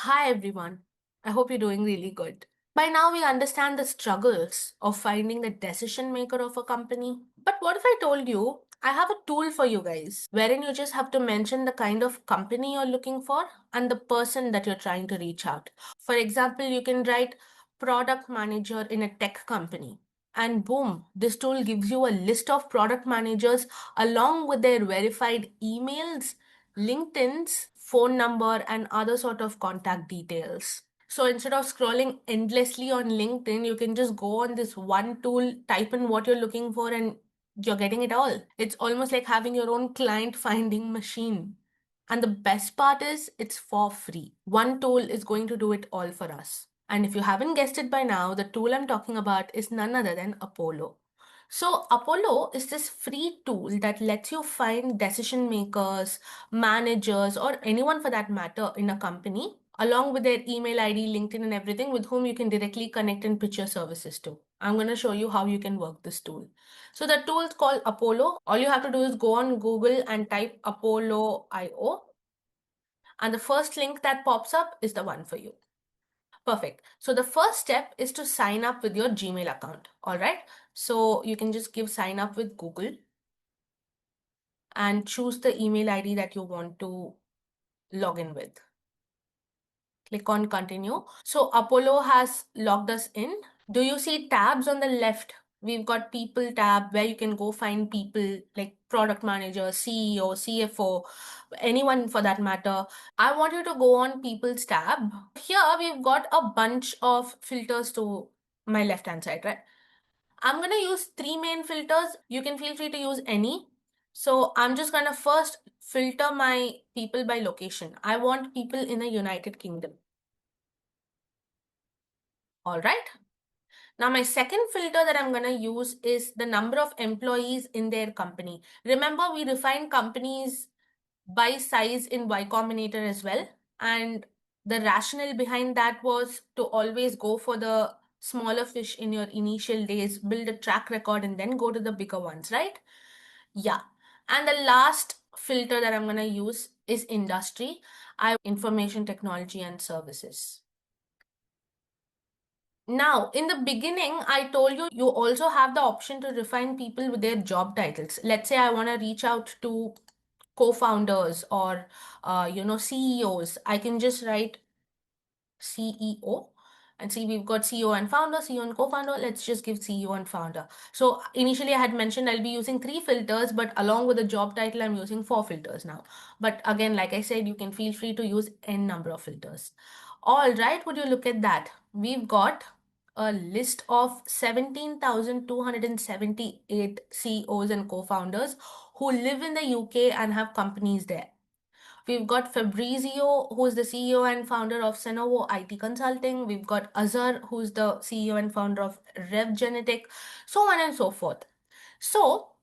Hi everyone. I hope you're doing really good. By now, we understand the struggles of finding the decision maker of a company. But what if I told you I have a tool for you guys wherein you just have to mention the kind of company you're looking for and the person that you're trying to reach out. For example, you can write product manager in a tech company. And boom, this tool gives you a list of product managers along with their verified emails, LinkedIn's, phone number, and other sort of contact details. So instead of scrolling endlessly on LinkedIn, you can just go on this one tool, type in what you're looking for, and you're getting it all. It's almost like having your own client finding machine. And the best part is it's for free. One tool is going to do it all for us. And if you haven't guessed it by now, the tool I'm talking about is none other than Apollo. So, Apollo is this free tool that lets you find decision makers, managers, or anyone for that matter in a company, along with their email ID, LinkedIn, and everything, with whom you can directly connect and pitch your services to. I'm going to show you how you can work this tool. So, the tool is called Apollo. All you have to do is go on Google and type Apollo IO, and the first link that pops up is the one for you. Perfect. So the first step is to sign up with your Gmail account. All right. So you can just give sign up with Google and choose the email ID that you want to log in with. Click on continue. So Apollo has logged us in. Do you see tabs on the left? We've got people tab where you can go find people like product manager, CEO, CFO, anyone for that matter. I want you to go on people's tab. Here we've got a bunch of filters to my left hand side, right? I'm going to use three main filters. You can feel free to use any. So I'm just going to first filter my people by location. I want people in the United Kingdom. All right. Now, my second filter that I'm going to use is the number of employees in their company. Remember, we refine companies by size in Y Combinator as well. And the rationale behind that was to always go for the smaller fish in your initial days, build a track record, and then go to the bigger ones, right? Yeah. And the last filter that I'm going to use is industry. I information technology and services. Now, in the beginning, I told you you also have the option to refine people with their job titles. Let's say I want to reach out to co-founders or CEOs. I can just write CEO and see we've got CEO and founder, CEO and co-founder. Let's just give CEO and founder. So initially I had mentioned I'll be using three filters, but along with the job title, I'm using four filters now. But again, like I said, you can feel free to use n number of filters. All right, would you look at that? We've got a list of 17,278 CEOs and co-founders who live in the UK and have companies there. We've got Fabrizio, who's the CEO and founder of Cenovo IT Consulting. We've got Azhar, who's the CEO and founder of Rev Genetic, so on and so forth. So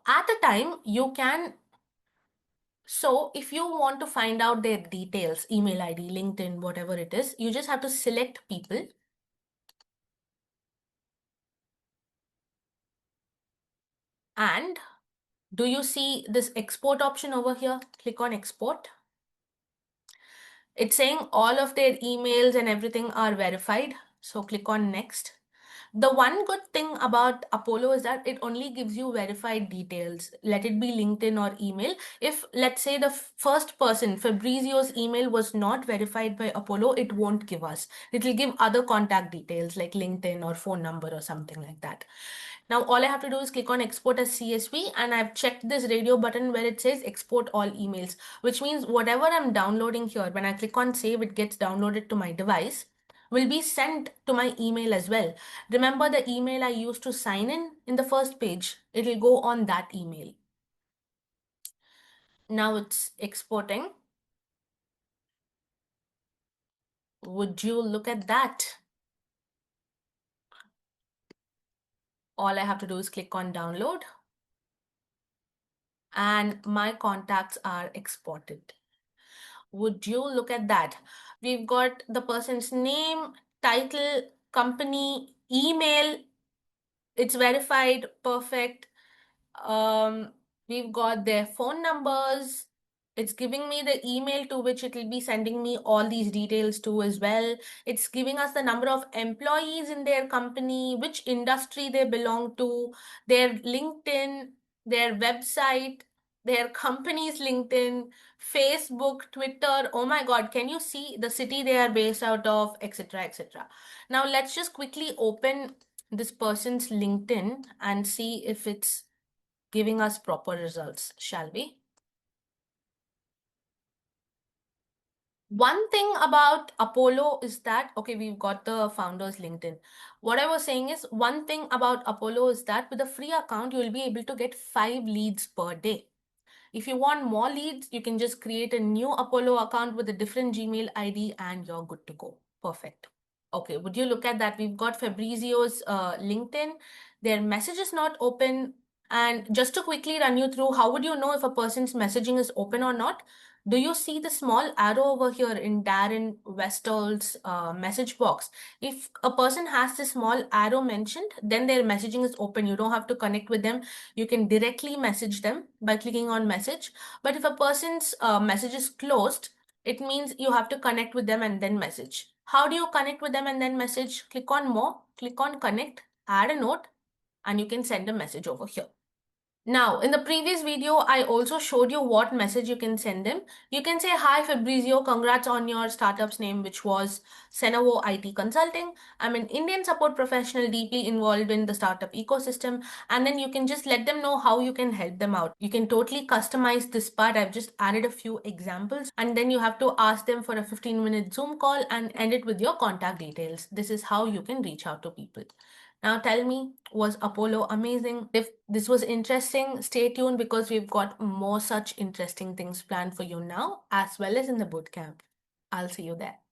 at the time, you can. So if you want to find out their details, email ID, LinkedIn, whatever it is, you just have to select people. And do you see this export option over here? Click on export. It's saying all of their emails and everything are verified. So click on next. The one good thing about Apollo is that it only gives you verified details. Let it be LinkedIn or email. If, let's say, the first person, Fabrizio's email was not verified by Apollo, it won't give us. It will give other contact details like LinkedIn or phone number or something like that. Now, all I have to do is click on export as CSV, and I've checked this radio button where it says export all emails, which means whatever I'm downloading here, when I click on save, it gets downloaded to my device, will be sent to my email as well. Remember the email I used to sign in the first page? It will go on that email. Now it's exporting. Would you look at that? All I have to do is click on download and my contacts are exported. Would you look at that? We've got the person's name, title, company, email. It's verified, perfect. We've got their phone numbers, It's giving me the email to which it will be sending me all these details to as well. It's giving us the number of employees in their company, which industry they belong to, their LinkedIn, their website, their company's LinkedIn, Facebook, Twitter. Oh my God, can you see the city they are based out of, etc., etc. Now let's just quickly open this person's LinkedIn and see if it's giving us proper results, shall we? One thing about Apollo is that, okay, we've got the founder's LinkedIn. What I was saying is, one thing about Apollo is that with a free account, you will be able to get 5 leads per day. If you want more leads, you can just create a new Apollo account with a different Gmail ID and you're good to go. Perfect. Okay, would you look at that? We've got Fabrizio's LinkedIn. Their message is not open. And just to quickly run you through, how would you know if a person's messaging is open or not? Do you see the small arrow over here in Darren Westall's message box? If a person has the small arrow mentioned, then their messaging is open. You don't have to connect with them. You can directly message them by clicking on message. But if a person's message is closed, it means you have to connect with them and then message. How do you connect with them and then message? Click on more, click on connect, add a note, and you can send a message over here. Now, in the previous video, I also showed you what message you can send them. You can say, "Hi Fabrizio, congrats on your startup's name, which was Cenovo IT Consulting. I'm an Indian support professional deeply involved in the startup ecosystem." And then you can just let them know how you can help them out. You can totally customize this part. I've just added a few examples. And then you have to ask them for a 15-minute Zoom call and end it with your contact details. This is how you can reach out to people. Now tell me, was Apollo amazing? If this was interesting, stay tuned because we've got more such interesting things planned for you now, as well as in the bootcamp. I'll see you there.